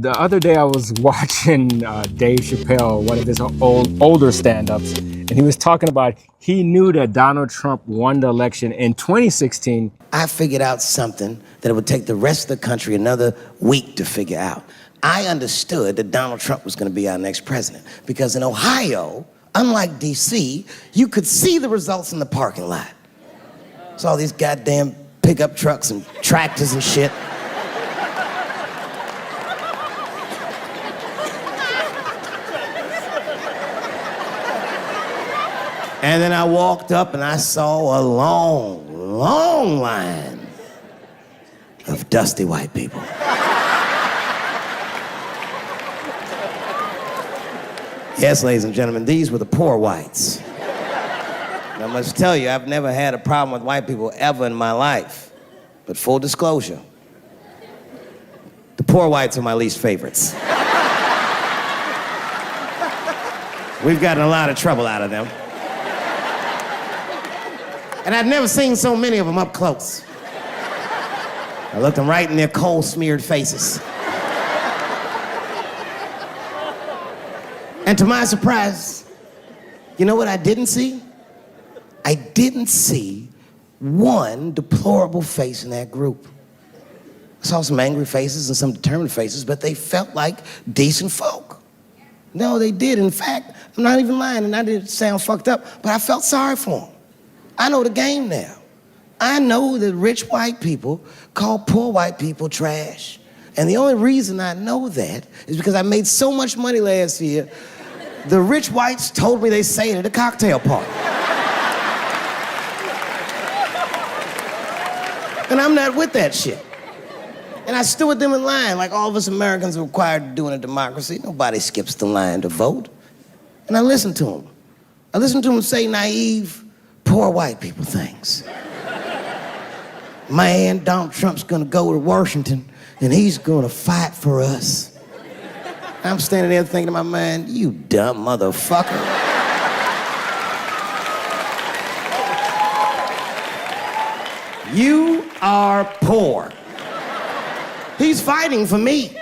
The other day I was watching Dave Chappelle, one of his older stand-ups, and he was talking about he knew that Donald Trump won the election in 2016. I figured out something that it would take the rest of the country another week to figure out. I understood that Donald Trump was going to be our next president because in Ohio, unlike D.C., you could see the results in the parking lot. It's all these goddamn pickup trucks and tractors and shit. And then I walked up and I saw a long, long line of dusty white people. Yes, ladies and gentlemen, these were the poor whites. And I must tell you, I've never had a problem with white people ever in my life. But full disclosure, the poor whites are my least favorites. We've gotten a lot of trouble out of them. And I'd never seen so many of them up close. I looked them right in their coal-smeared faces. And to my surprise, you know what I didn't see? I didn't see one deplorable face in that group. I saw some angry faces and some determined faces, but they felt like decent folk. No, they did. In fact, I'm not even lying, and I didn't sound fucked up, but I felt sorry for them. I know the game now. I know that rich white people call poor white people trash. And the only reason I know that is because I made so much money last year, the rich whites told me they say it at a cocktail party. And I'm not with that shit. And I stood with them in line like all of us Americans are required to do in a democracy. Nobody skips the line to vote. And I listened to them. I listened to them say naive, poor white people things. Man, Donald Trump's gonna go to Washington and he's gonna fight for us. I'm standing there thinking to my mind, you dumb motherfucker. You are poor. He's fighting for me.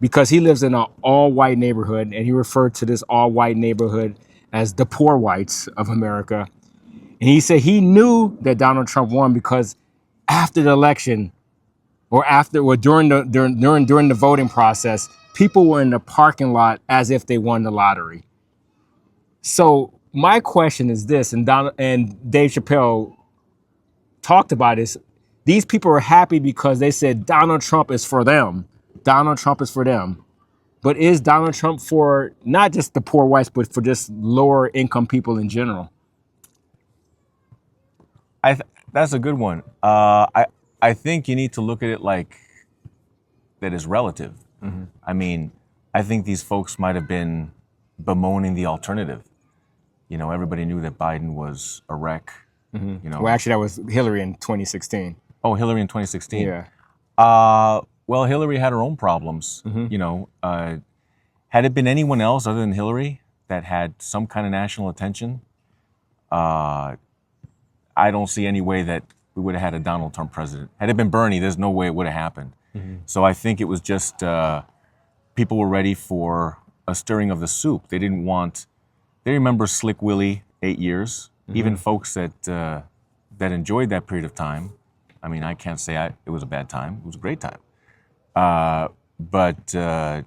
Because he lives in an all-white neighborhood, and he referred to this all-white neighborhood as the poor whites of America. And he said he knew that Donald Trump won because after the election, or during the voting process, people were in the parking lot as if they won the lottery. So my question is this, and Dave Chappelle talked about this. These people are happy because they said Donald Trump is for them. Donald Trump is for them. But is Donald Trump for not just the poor whites, but for just lower income people in general? That's a good one. I think you need to look at it like that is relative. Mm-hmm. I mean, I think these folks might have been bemoaning the alternative. You know, everybody knew that Biden was a wreck. Mm-hmm. You know, well, actually, that was Hillary in 2016. Oh, Hillary in 2016. Yeah. Well, Hillary had her own problems. Mm-hmm. You know, had it been anyone else other than Hillary that had some kind of national attention, I don't see any way that we would have had a Donald Trump president. Had it been Bernie, there's no way it would have happened. Mm-hmm. So I think it was just people were ready for a stirring of the soup. They remember Slick Willie 8 years. Mm-hmm. Even folks that enjoyed that period of time. I mean, I can't say it was a bad time. It was a great time. But you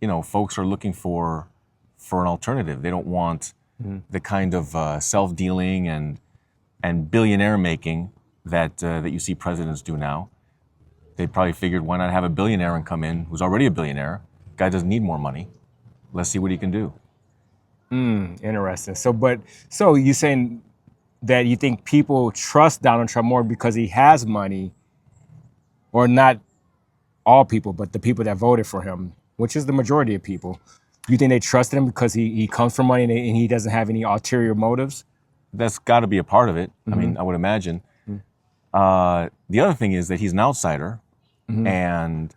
know, folks are looking for an alternative. They don't want the kind of self-dealing and billionaire making that you see presidents do now. They probably figured, why not have a billionaire and come in who's already a billionaire? Guy doesn't need more money. Let's see what he can do. Interesting. So you're saying that you think people trust Donald Trump more because he has money, or not all people, but the people that voted for him, which is the majority of people. You think they trust him because he comes from money and he doesn't have any ulterior motives? That's got to be a part of it. Mm-hmm. I mean, I would imagine. Mm-hmm. The other thing is that he's an outsider, mm-hmm. and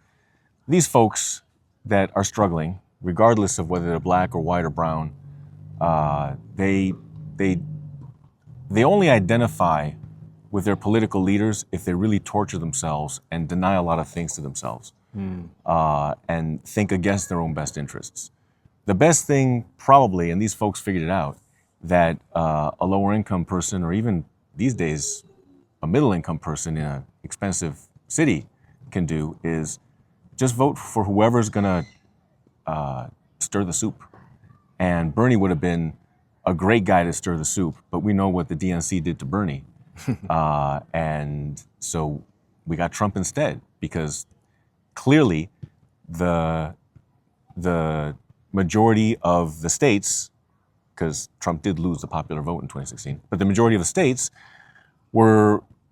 these folks that are struggling, regardless of whether they're black or white or brown, they only identify with their political leaders if they really torture themselves and deny a lot of things to themselves and think against their own best interests. The best thing probably, and these folks figured it out, that a lower income person, or even these days a middle income person in an expensive city can do, is just vote for whoever's gonna stir the soup. And Bernie would have been a great guy to stir the soup, but we know what the DNC did to Bernie. And so we got Trump instead, because clearly the majority of the states, because Trump did lose the popular vote in 2016, but the majority of the states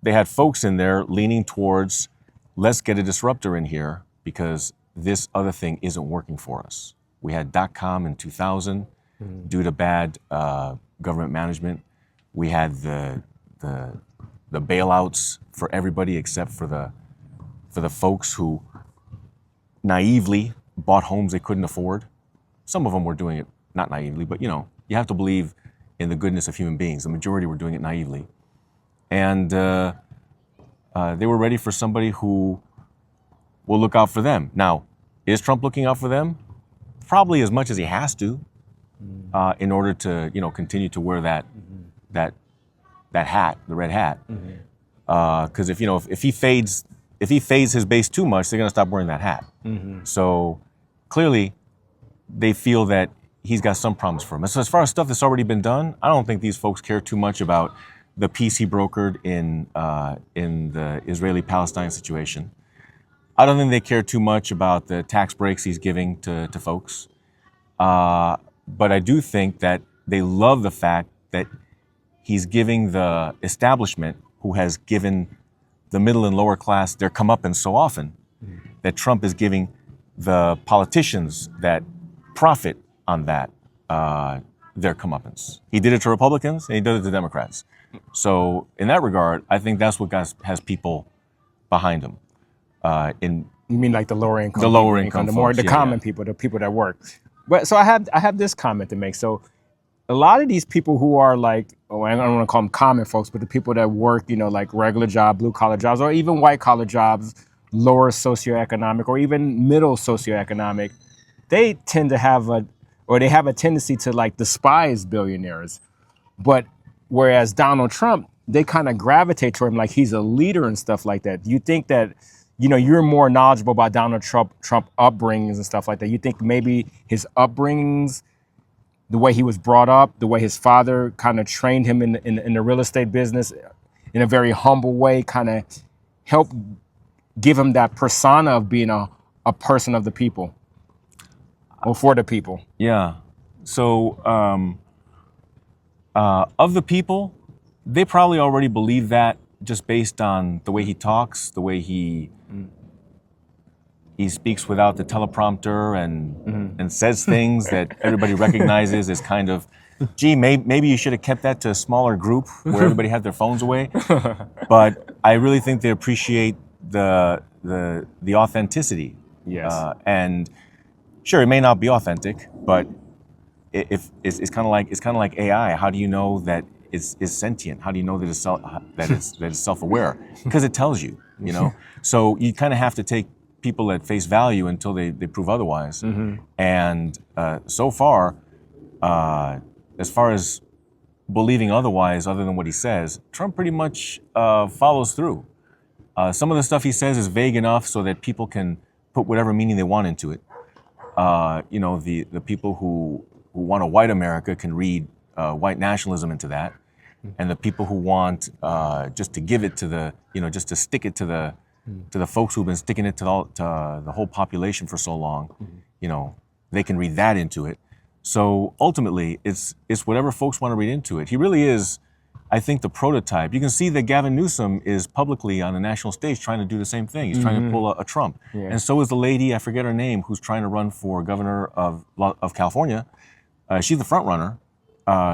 they had folks in there leaning towards, let's get a disruptor in here because this other thing isn't working for us. We had .com in 2000 due to bad government management. We had the bailouts for everybody except for the folks who naively bought homes they couldn't afford. Some of them were doing it not naively, but you have to believe in the goodness of human beings. The majority were doing it naively. And they were ready for somebody who will look out for them. Now, is Trump looking out for them? Probably as much as he has to, in order to continue to wear that hat, the red hat. Because if he fades his base too much, they're going to stop wearing that hat. So clearly, they feel that he's got some promise for him. So as far as stuff that's already been done, I don't think these folks care too much about the peace he brokered in the Israeli-Palestine situation. I don't think they care too much about the tax breaks he's giving to folks. But I do think that they love the fact that he's giving the establishment, who has given the middle and lower class their comeuppance so often, that Trump is giving the politicians that profit on that their comeuppance. He did it to Republicans and he did it to Democrats. So in that regard, I think that's what has people behind him. You mean like the lower income? The lower income, the common people, the people that work. But so I have this comment to make. So a lot of these people who are like, I don't want to call them common folks, but the people that work, like regular job, blue collar jobs, or even white collar jobs, lower socioeconomic or even middle socioeconomic, they tend to have they have a tendency to like despise billionaires. But whereas Donald Trump, they kind of gravitate toward him like he's a leader and stuff like that. Do you think that, you're more knowledgeable about Donald Trump upbringings and stuff like that? You think maybe his upbringings, the way he was brought up, the way his father kind of trained him in the real estate business in a very humble way, kind of helped give him that persona of being a person of the people or for the people? Yeah. So of the people, they probably already believe that just based on the way he talks, the way he speaks without the teleprompter and says things that everybody recognizes as kind of, gee, maybe you should have kept that to a smaller group where everybody had their phones away. But I really think they appreciate the authenticity. Yes. And sure, it may not be authentic, but if it's kind of like AI. How do you know that it's sentient? How do you know that it's self-aware? Because it tells you, So you kind of have to take people at face value until they prove otherwise. And so far, as far as believing otherwise, other than what he says, Trump pretty much follows through. Some of the stuff he says is vague enough so that people can put whatever meaning they want into it. The people who want a white America can read white nationalism into that. And the people who want just to give it to just to stick it to the folks who've been sticking it to the whole population for so long, they can read that into it. So ultimately, it's whatever folks want to read into it. He really is, I think, the prototype. You can see that Gavin Newsom is publicly on the national stage trying to do the same thing. He's trying to pull a Trump. Yeah. And so is the lady, I forget her name, who's trying to run for governor of California. She's the front runner,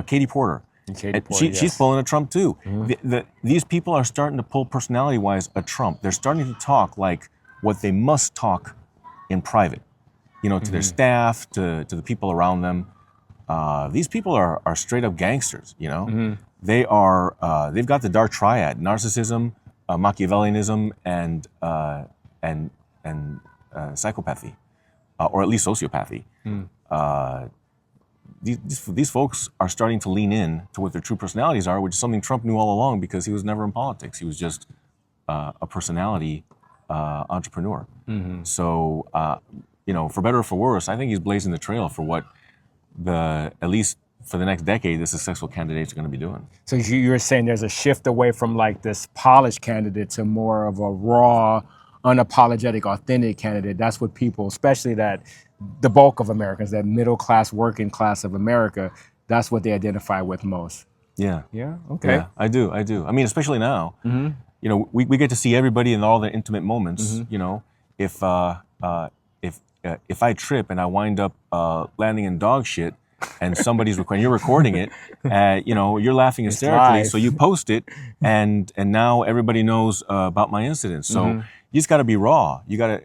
Katie Porter. She's pulling a Trump too. These people are starting to pull personality-wise a Trump. They're starting to talk like what they must talk in private, to their staff, to the people around them. These people are straight up gangsters, they are they've got the dark triad: narcissism, Machiavellianism, and psychopathy, or at least sociopathy. These folks are starting to lean in to what their true personalities are, which is something Trump knew all along because he was never in politics. He was just a personality entrepreneur. So, for better or for worse, I think he's blazing the trail for what at least for the next decade, the successful candidates are going to be doing. So you're saying there's a shift away from like this polished candidate to more of a raw, unapologetic, authentic candidate. That's what people, especially the bulk of Americans, that middle class, working class of America, that's what they identify with most. Yeah. Yeah. Okay. Yeah, I do. I mean, especially now, we get to see everybody in all their intimate moments. If I trip and I wind up landing in dog shit, and somebody's recording, you're recording it, you're laughing hysterically, so you post it, and now everybody knows about my incident. So you just got to be raw. You got to,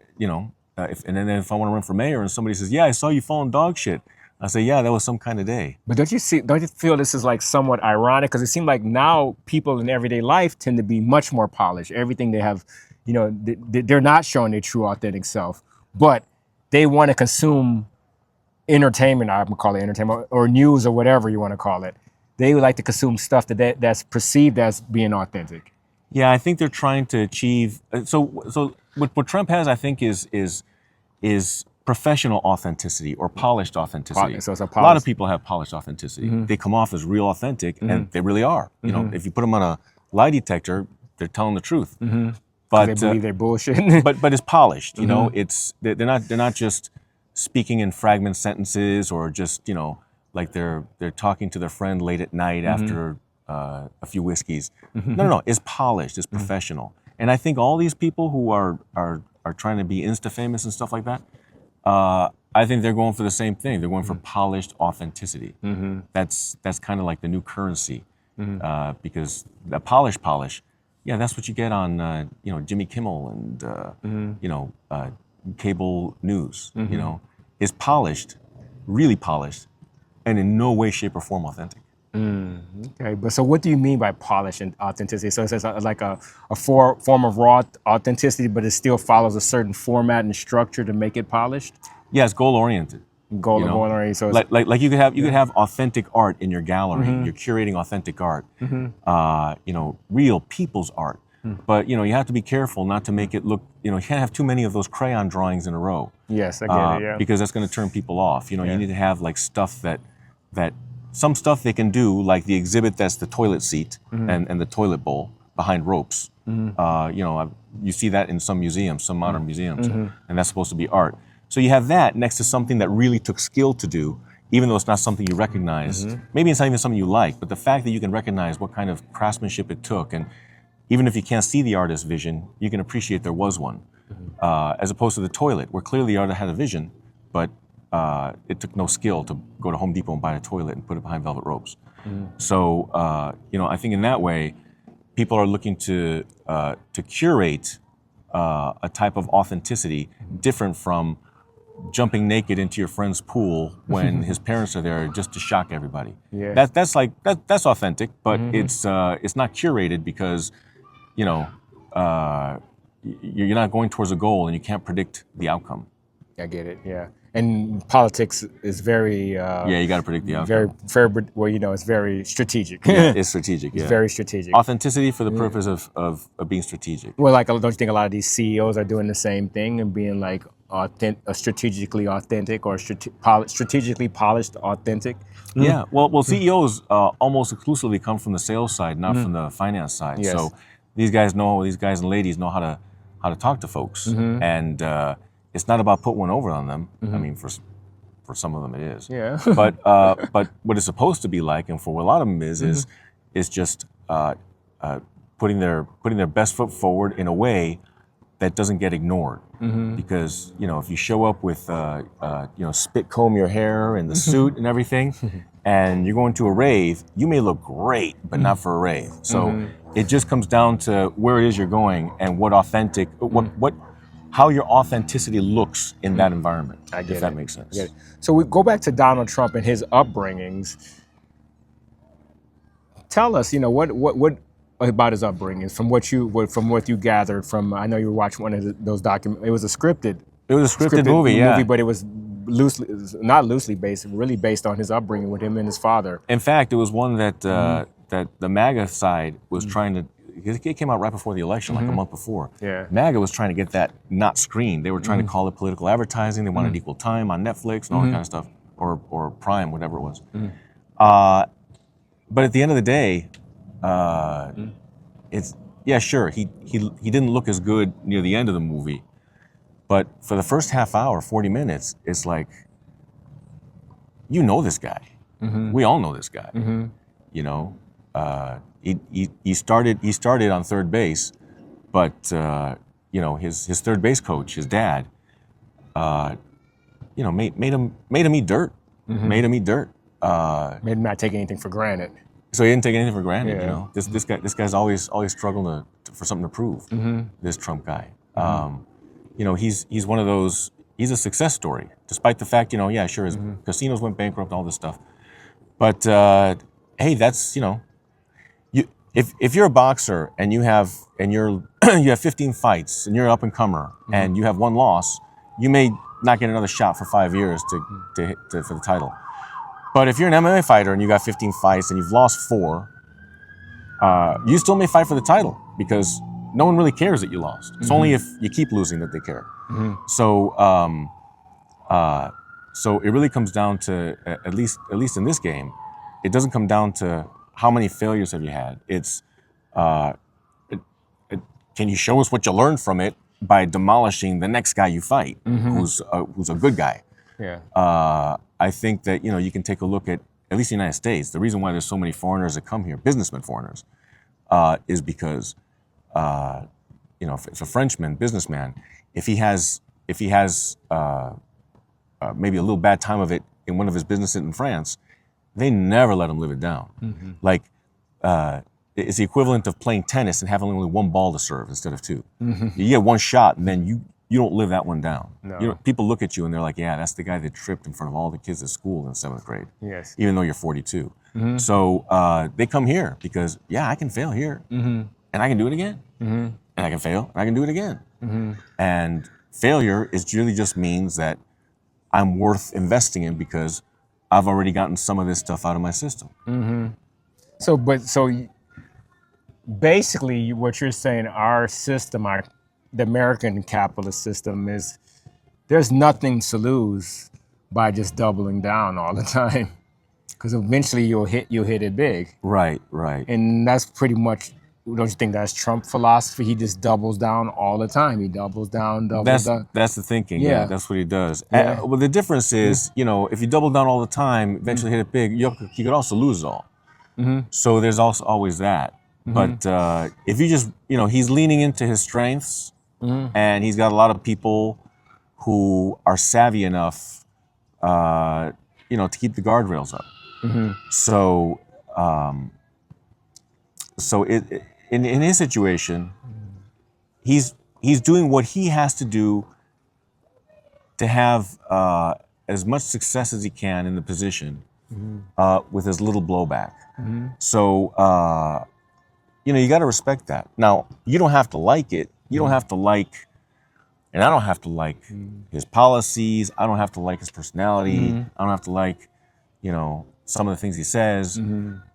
and then if I want to run for mayor and somebody says, yeah, I saw you falling dog shit, I say, yeah, that was some kind of day. But don't you feel this is like somewhat ironic? Because it seems like now people in everyday life tend to be much more polished. Everything they have, they're not showing their true authentic self, but they want to consume entertainment, I'm gonna call it entertainment, or news, or whatever you want to call it. They would like to consume stuff that's perceived as being authentic. Yeah, I think they're trying to achieve. So what Trump has, I think, is professional authenticity or polished authenticity. So it's a lot of people have polished authenticity. They come off as real authentic, and they really are. If you put them on a lie detector, they're telling the truth. But they believe they're bullshit. but it's polished. They're not just speaking in fragment sentences, or just like they're talking to their friend late at night after a few whiskeys. No, it's polished, it's professional. And I think all these people who are trying to be Insta famous and stuff like that, I think they're going for the same thing. They're going for polished authenticity. That's kind of like the new currency, because the polish, yeah, that's what you get on Jimmy Kimmel and cable news. Is polished, really polished, and in no way, shape, or form authentic. Okay, but so what do you mean by polish and authenticity? So it's like a form of raw authenticity, but it still follows a certain format and structure to make it polished? Yeah, it's goal-oriented. Goal-oriented. So it's like you could have authentic art in your gallery. You're curating authentic art. Real people's art. But you have to be careful not to make it look. You can't have too many of those crayon drawings in a row. Yes, I get it. Yeah. Because that's going to turn people off. You need to have like stuff that some stuff they can do, like the exhibit that's the toilet seat and the toilet bowl behind ropes. You see that in some museums, some modern museums, and that's supposed to be art. So you have that next to something that really took skill to do, even though it's not something you recognize. Maybe it's not even something you like, but the fact that you can recognize what kind of craftsmanship it took, and even if you can't see the artist's vision, you can appreciate there was one. As opposed to the toilet, where clearly the artist had a vision, but it took no skill to go to Home Depot and buy a toilet and put it behind velvet ropes. So, I think in that way, people are looking to curate a type of authenticity different from jumping naked into your friend's pool when his parents are there just to shock everybody. Yeah. That's authentic, but it's not curated because you're not going towards a goal and you can't predict the outcome. I get it. Yeah. And politics is very you got to predict the outcome. It's very strategic. Yeah, it's strategic. It's yeah. very strategic. Authenticity for the purpose of being strategic. Well, like, don't you think a lot of these CEOs are doing the same thing and being like strategically authentic, or strategically polished authentic? Yeah. Well, CEOs almost exclusively come from the sales side, not from the finance side. Yes. So these guys and ladies know how to talk to folks, and it's not about putting one over on them. I mean, for some of them it is. Yeah. But what it's supposed to be like, and for a lot of them is just putting their best foot forward in a way that doesn't get ignored. Because if you show up with spit comb your hair and the suit and everything, and you're going to a rave, you may look great, but not for a rave. So it just comes down to where it is you're going and how your authenticity looks in that environment, if that makes sense. So we go back to Donald Trump and his upbringings. tell us, what about his upbringing from what you gathered from. I know you were watching one of those documents. It was a scripted. It was a scripted movie, yeah. But it was not loosely based, really based on his upbringing with him and his father. In fact, it was one that that the MAGA side was trying to. It came out right before the election, like a month before. Yeah. MAGA was trying to get that not screened. They were trying to call it political advertising. They wanted equal time on Netflix and all that kind of stuff, or Prime, whatever it was. But at the end of the day, it's sure he didn't look as good near the end of the movie, but for the first half hour, 40 minutes, it's like, this guy. We all know this guy. He started on third base, but his third base coach, his dad, made him eat dirt. Made him eat dirt. Made him not take anything for granted. So he didn't take anything for granted. Yeah. This guy's always struggling for something to prove. This Trump guy. He's one of those. He's a success story, despite the fact sure his casinos went bankrupt, all this stuff. But hey, that's if you're a boxer and you have 15 fights and you're an up and comer and you have one loss, you may not get another shot for 5 years for the title. But if you're an MMA fighter and you got 15 fights and you've lost 4, you still may fight for the title because no one really cares that you lost. It's only if you keep losing that they care. So it really comes down to at least in this game, it doesn't come down to how many failures have you had. It's can you show us what you learned from it by demolishing the next guy you fight, who's a good guy. Yeah. I think that you can take a look at least the United States. The reason why there's so many foreigners that come here, businessmen foreigners, is because if a Frenchman, businessman, if he has maybe a little bad time of it in one of his businesses in France, they never let him live it down. Like it's the equivalent of playing tennis and having only one ball to serve instead of 2. You get one shot and then you don't live that one down. No. People look at you and they're like, yeah, that's the guy that tripped in front of all the kids at school in 7th grade. Yes. Even though you're 42. So they come here because, I can fail here. And I can do it again. And I can fail and I can do it again. And failure really just means that I'm worth investing in because I've already gotten some of this stuff out of my system. So basically what you're saying, our system, the American capitalist system, is there's nothing to lose by just doubling down all the time, because eventually you'll hit it big. Right. And that's pretty much, don't you think that's Trump philosophy? He just doubles down all the time. He doubles down. That's the thinking. Yeah, that's what he does. Yeah. Well, the difference is, if you double down all the time, eventually hit it big, you could also lose it all. So there's also always that. But if you just, he's leaning into his strengths, and he's got a lot of people who are savvy enough, to keep the guardrails up. So, in his situation, he's doing what he has to do to have as much success as he can in the position, with as little blowback. So, you got to respect that. Now, you don't have to like it. You don't have to like, and I don't have to like his policies. I don't have to like his personality. I don't have to like, some of the things he says.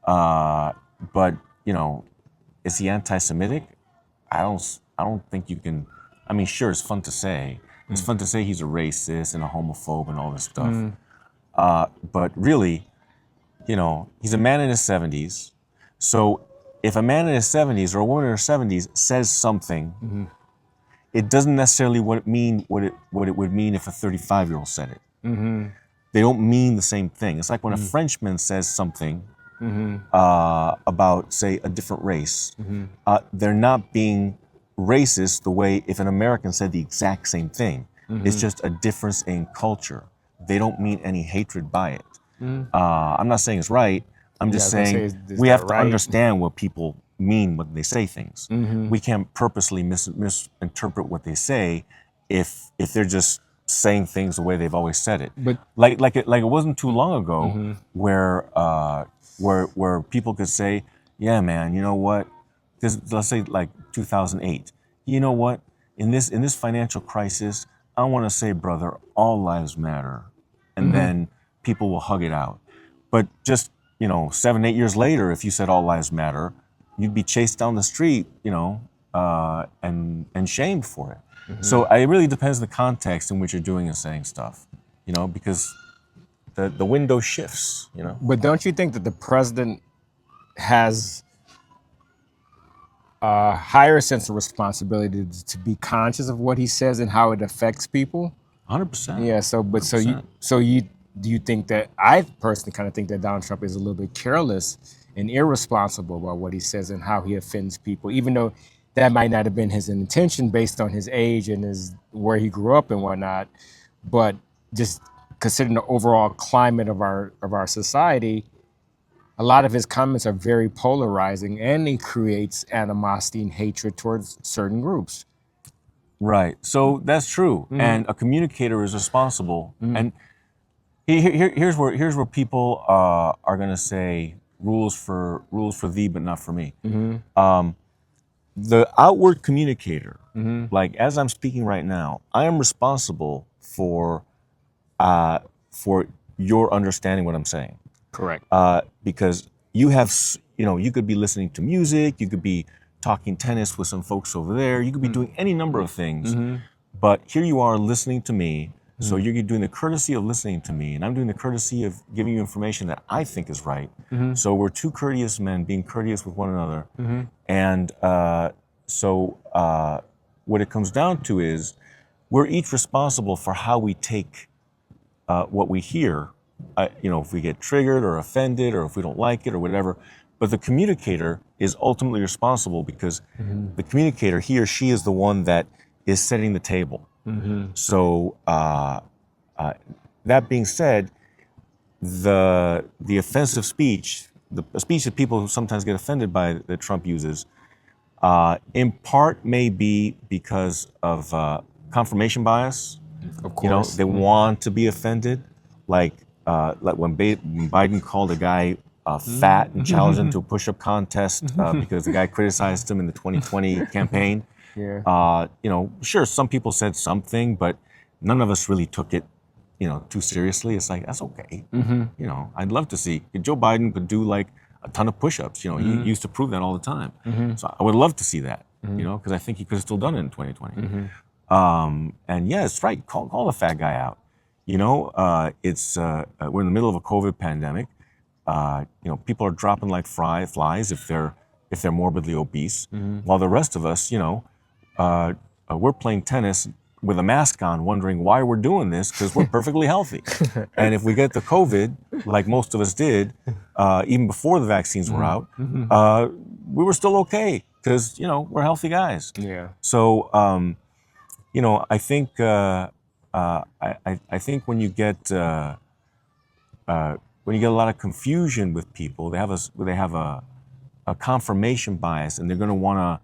But, is he anti-Semitic? I don't think you can. I mean, sure, it's fun to say. It's fun to say he's a racist and a homophobe and all this stuff. But really, he's a man in his 70s. So if a man in his 70s or a woman in her 70s says something, it doesn't necessarily what it would mean if a 35-year-old said it. They don't mean the same thing. It's like when a Frenchman says something about, say, a different race. They're not being racist the way if an American said the exact same thing. It's just a difference in culture. They don't mean any hatred by it. I'm not saying it's right. I'm just saying we have to understand what people mean when they say things. We can't purposely misinterpret what they say if they're just saying things the way they've always said it. But like it wasn't too long ago where people could say, yeah, man, you know what? Let's say like 2008. You know what? In this financial crisis, I want to say, brother, all lives matter, and then people will hug it out. But just 7, 8 years later, if you said all lives matter, you'd be chased down the street, and shamed for it. So it really depends on the context in which you're doing and saying stuff, because the window shifts. But don't you think that the president has a higher sense of responsibility to be conscious of what he says and how it affects people? 100%. Yeah. So do you think that, I personally kind of think that Donald Trump is a little bit careless and irresponsible about what he says and how he offends people, even though that might not have been his intention based on his age and where he grew up and whatnot, but just considering the overall climate of our society, a lot of his comments are very polarizing, and he creates animosity and hatred towards certain groups. Right. So that's true. And a communicator is responsible. And here's where people are going to say rules for thee, but not for me. The outward communicator, like as I'm speaking right now, I am responsible for your understanding what I'm saying. Correct. Because you could be listening to music, you could be talking tennis with some folks over there, you could be doing any number of things, but here you are listening to me. So you're doing the courtesy of listening to me, and I'm doing the courtesy of giving you information that I think is right. So we're two courteous men being courteous with one another. And so what it comes down to is we're each responsible for how we take what we hear. If we get triggered or offended or if we don't like it or whatever. But the communicator is ultimately responsible because the communicator, he or she, is the one that is setting the table. So that being said, the offensive speech, the speech that people sometimes get offended by that Trump uses, in part may be because of confirmation bias. Of course. They want to be offended, like when Biden called a guy fat and challenged him to a push-up contest because the guy criticized him in the 2020 campaign. Yeah. Sure, some people said something, but none of us really took it, too seriously. It's like, that's okay. I'd love to see Joe Biden could do like a ton of push-ups. He used to prove that all the time. So I would love to see that, because I think he could have still done it in 2020. And yeah, it's right. Call the fat guy out. It's we're in the middle of a COVID pandemic. People are dropping like flies if they're morbidly obese, while the rest of us, we're playing tennis with a mask on, wondering why we're doing this because we're perfectly healthy. And if we get the COVID, like most of us did, even before the vaccines were out, we were still okay because we're healthy guys. Yeah. So I think I think when you get a lot of confusion with people, they have a confirmation bias, and they're going to want to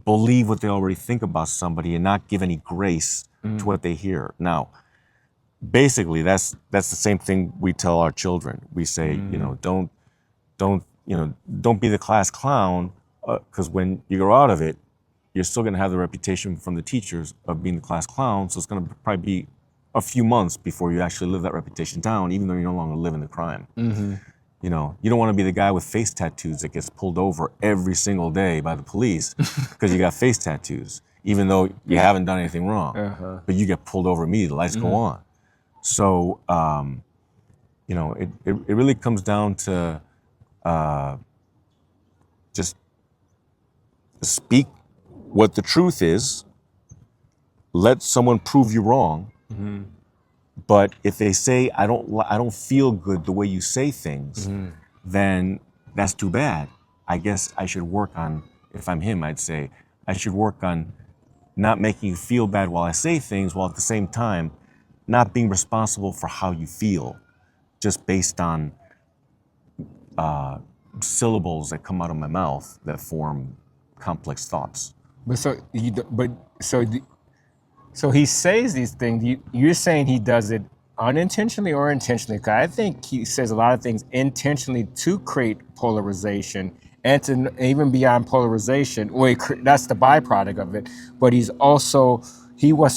believe what they already think about somebody and not give any grace to what they hear. Now, basically, that's the same thing we tell our children. We say, don't be the class clown, because when you grow out of it, you're still going to have the reputation from the teachers of being the class clown. So it's going to probably be a few months before you actually live that reputation down, even though you're no longer living the crime. You don't want to be the guy with face tattoos that gets pulled over every single day by the police because you got face tattoos, even though you haven't done anything wrong. But you get pulled over immediately, the lights go on. So, it really comes down to just speak what the truth is, let someone prove you wrong. But if they say, I don't feel good the way you say things, then that's too bad. I guess I should work on, if I'm him, I'd say, I should work on not making you feel bad while I say things, while at the same time not being responsible for how you feel, just based on syllables that come out of my mouth that form complex thoughts. So he says these things. You're saying he does it unintentionally or intentionally. 'Cause I think he says a lot of things intentionally to create polarization and to even beyond polarization. Well, that's the byproduct of it. But he wants to he wants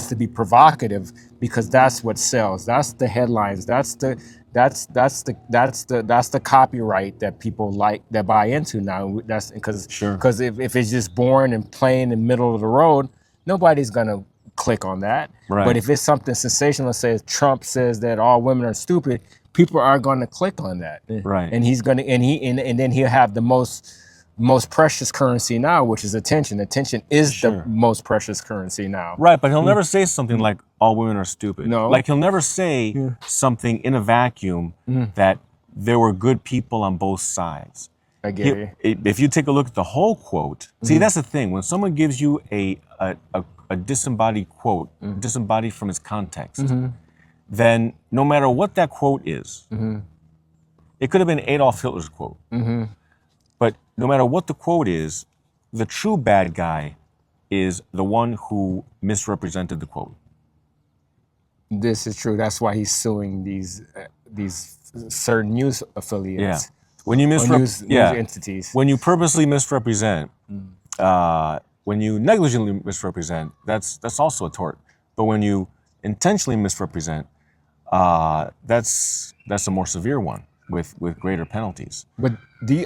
to be provocative because that's what sells. That's the headlines. That's the copyright that people like, that buy into now. That's because if it's just boring and plain in the middle of the road, nobody's gonna click on that. Right. But if it's something sensational, says Trump says that all women are stupid, people are going to click on that. Right. And he's going to, and then he'll have the most precious currency now, which is attention. Attention is the most precious currency now. Right, but he'll never say something like all women are stupid. No. Like he'll never say something in a vacuum that there were good people on both sides. I get it. If you take a look at the whole quote, see, that's the thing. When someone gives you a disembodied quote, disembodied from its context, then no matter what that quote is, it could have been Adolf Hitler's quote, but no matter what the quote is, the true bad guy is the one who misrepresented the quote. This is true. That's why he's suing these certain news affiliates. Yeah. When you news entities. When you purposely misrepresent, when you negligently misrepresent, that's also a tort. But when you intentionally misrepresent, that's a more severe one with greater penalties. But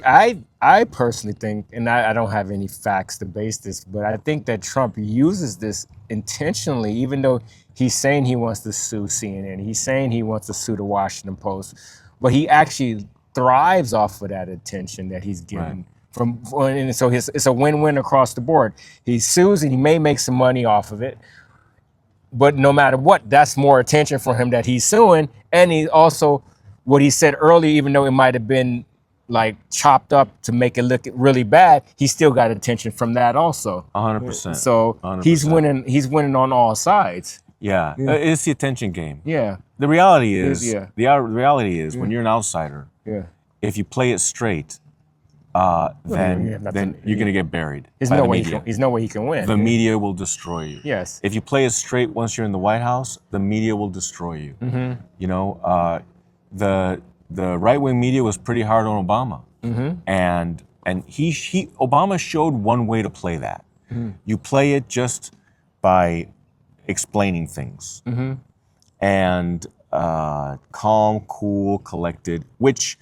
I personally think, and I don't have any facts to base this, but I think that Trump uses this intentionally, even though he's saying he wants to sue CNN, he's saying he wants to sue the Washington Post, but he actually thrives off of that attention that he's getting. Right. And so it's a win-win across the board. He sues and he may make some money off of it, but no matter what, that's more attention for him that he's suing. And he also, what he said earlier, even though it might have been like chopped up to make it look really bad, he still got attention from that also. 100%. So 100%. He's winning on all sides. Yeah, it's the attention game. Yeah. The reality is, when you're an outsider, if you play it straight, then you're going to get buried. There's no way he can win. The media will destroy you. Yes. If you play it straight once you're in the White House, the media will destroy you. You know, the right-wing media was pretty hard on Obama, and Obama showed one way to play that. You play it just by explaining things, and calm, cool, collected, which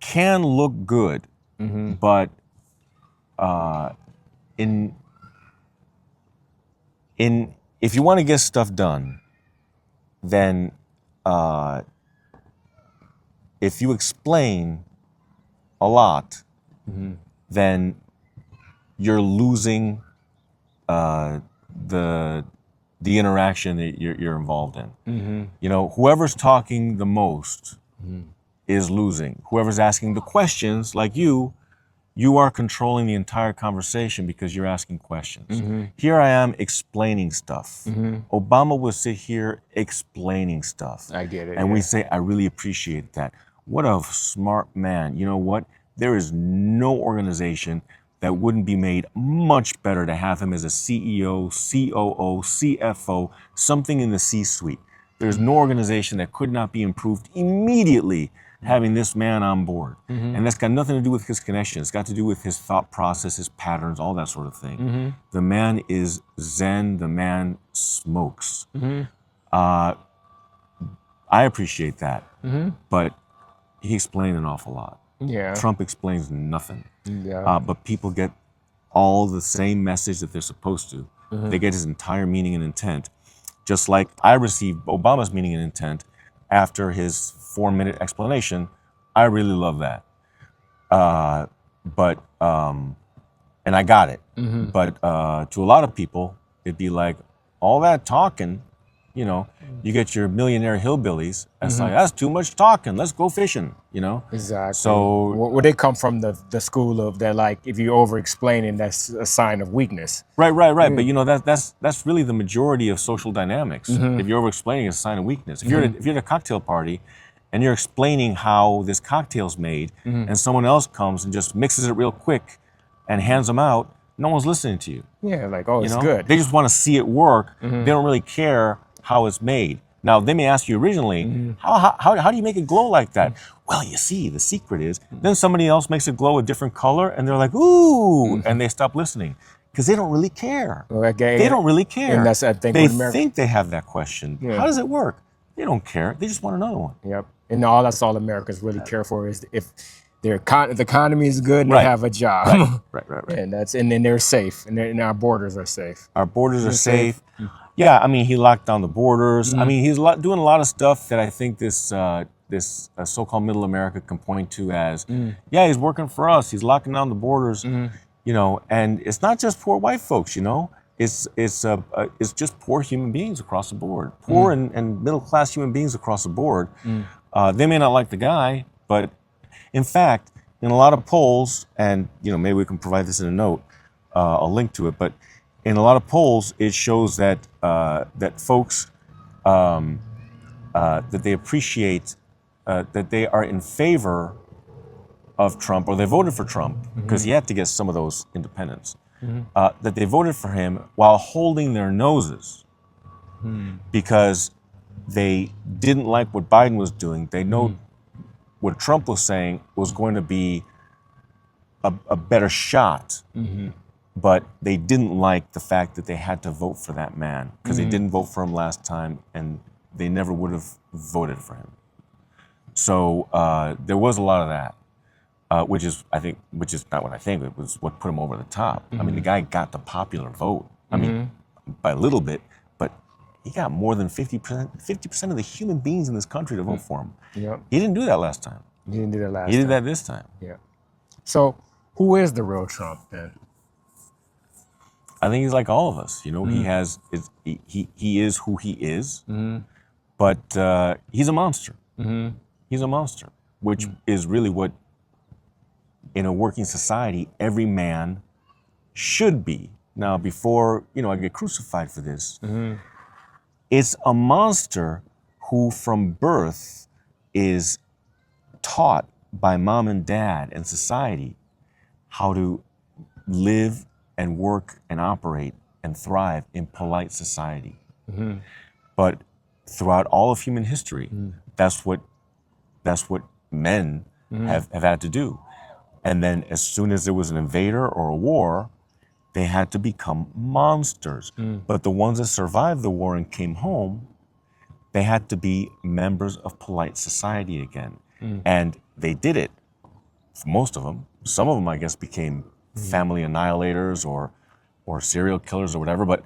can look good, but if you want to get stuff done, then if you explain a lot, then you're losing the interaction that you're involved in. You know, whoever's talking the most is losing. Whoever's asking the questions, like you are controlling the entire conversation because you're asking questions. Here I am explaining stuff. Obama would sit here explaining stuff. I get it. And we say, I really appreciate that. What a smart man. You know what? There is no organization that wouldn't be made much better to have him as a CEO, COO, CFO, something in the C-suite. There's no organization that could not be improved immediately having this man on board. And that's got nothing to do with his connections. It's got to do with his thought process, his patterns, all that sort of thing. The man is Zen. The man smokes. I appreciate that. But he explained an awful lot. Yeah. Trump explains nothing. Yeah. But people get all the same message that they're supposed to. They get his entire meaning and intent. Just like I received Obama's meaning and intent after his 4-minute explanation. I really love that. And I got it. But to a lot of people, it'd be like, all that talking, you know, you get your millionaire hillbillies. That's like, that's too much talking. Let's go fishing, you know? Exactly. So, well, they come from the school of that, like, if you over-explaining, that's a sign of weakness. Right. But you know, that's really the majority of social dynamics. If you're over-explaining, it's a sign of weakness. If you're at a cocktail party and you're explaining how this cocktail's made, and someone else comes and just mixes it real quick and hands them out, no one's listening to you. Yeah, like, oh, it's know? good. They just want to see it work. They don't really care how it's made. Now, they may ask you originally, how do you make it glow like that? Well, you see, the secret is, then somebody else makes it glow a different color, and they're like, ooh, and they stop listening. Because they don't really care. Okay, They don't really care. and that's, I think, they what America- think they have that question. Yeah. How does it work? They don't care. They just want another one. Yep. And that's all Americans really care for is if the economy is good and Right. they have a job. Right. And then they're safe, and our borders are safe. Our borders are safe. safe. Yeah, I mean, he locked down the borders. I mean, he's doing a lot of stuff that I think this so-called Middle America can point to as, yeah, he's working for us. He's locking down the borders, you know. And it's not just poor white folks, you know. It's just poor human beings across the board, poor and middle-class human beings across the board. They may not like the guy, but in fact, in a lot of polls, and you know, maybe we can provide this in a note, a link to it, but in a lot of polls, it shows that that folks that they appreciate, that they are in favor of Trump, or they voted for Trump because he had to get some of those independents. That they voted for him while holding their noses because they didn't like what Biden was doing. They know what Trump was saying was going to be a better shot. But they didn't like the fact that they had to vote for that man because they didn't vote for him last time, and they never would have voted for him. So there was a lot of that, which is not what I think. It was what put him over the top. I mean, the guy got the popular vote. I mean, by a little bit, but he got more than 50% of the human beings in this country to vote for him. Yep. He didn't do that last time. He didn't do that last He time. did that this time. Yeah. So who is the real Trump then? I think he's like all of us. You know, he is who he is, but he's a monster. He's a monster, which is really what, in a working society, every man should be. Now, before I get crucified for this, it's a monster who, from birth, is taught by mom and dad and society how to live and work and operate and thrive in polite society. But throughout all of human history, that's what men have had to do. And then as soon as there was an invader or a war, they had to become monsters. But the ones that survived the war and came home, they had to be members of polite society again. And they did it, for most of them. Some of them, I guess, became family annihilators or serial killers or whatever. But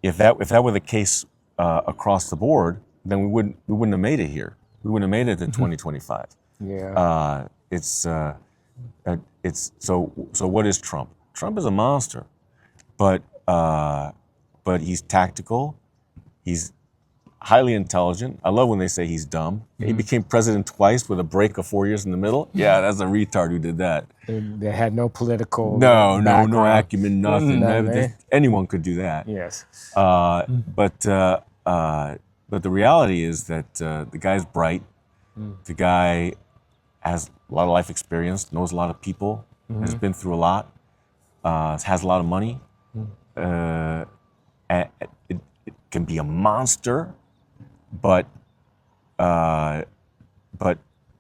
if that were the case across the board, then we wouldn't have made it here. We wouldn't have made it to 2025. Yeah. So what is Trump? Trump is a monster, but he's tactical. He's highly intelligent. I love when they say he's dumb. He became president twice with a break of 4 years in the middle. Yeah, that's a retard who did that. They had no political No background. acumen, nothing. Nothing. Anyone could do that. Yes. But the reality is that the guy's bright. The guy has a lot of life experience, knows a lot of people, has been through a lot, has a lot of money. It can be a monster, but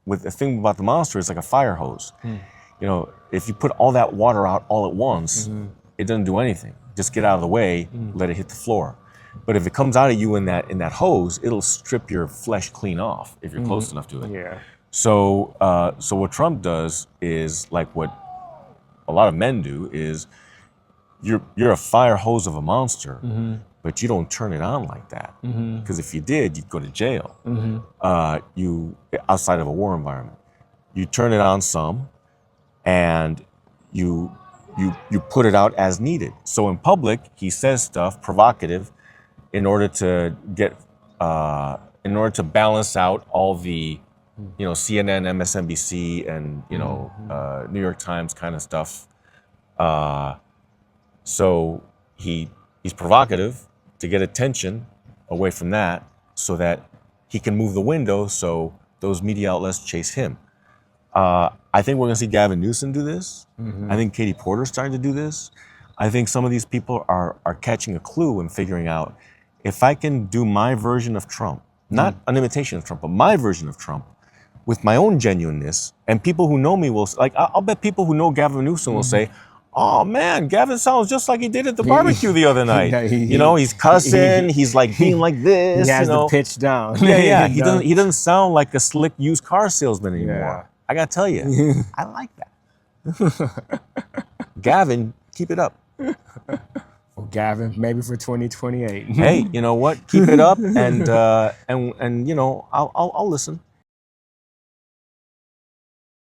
with the thing about the monster, it's like a fire hose. You know, if you put all that water out all at once, it doesn't do anything. Just get out of the way, let it hit the floor. But if it comes out of you in that hose, it'll strip your flesh clean off if you're close enough to it. Yeah. So what Trump does is like what a lot of men do is you're a fire hose of a monster, but you don't turn it on like that. Because if you did, you'd go to jail. You outside of a war environment, you turn it on some, and you put it out as needed. So in public, he says stuff provocative in order to balance out all the, CNN, MSNBC, and New York Times kind of stuff. So he's provocative to get attention away from that, so that he can move the window so those media outlets chase him. I think we're going to see Gavin Newsom do this. I think Katie Porter's starting to do this. I think some of these people are catching a clue and figuring out if I can do my version of Trump, not an imitation of Trump, but my version of Trump, with my own genuineness, and people who know me will, like, I'll bet people who know Gavin Newsom will say, oh man, Gavin sounds just like he did at the barbecue the other night. Yeah, you know, he's cussing, he's like being like this. He has you know? the pitch down. Yeah. He doesn't sound like a slick used car salesman anymore. Yeah. I gotta tell you, I like that. Gavin, keep it up. Well, Gavin, maybe for 2028. Hey, you know what? Keep it up, and you know, I'll listen.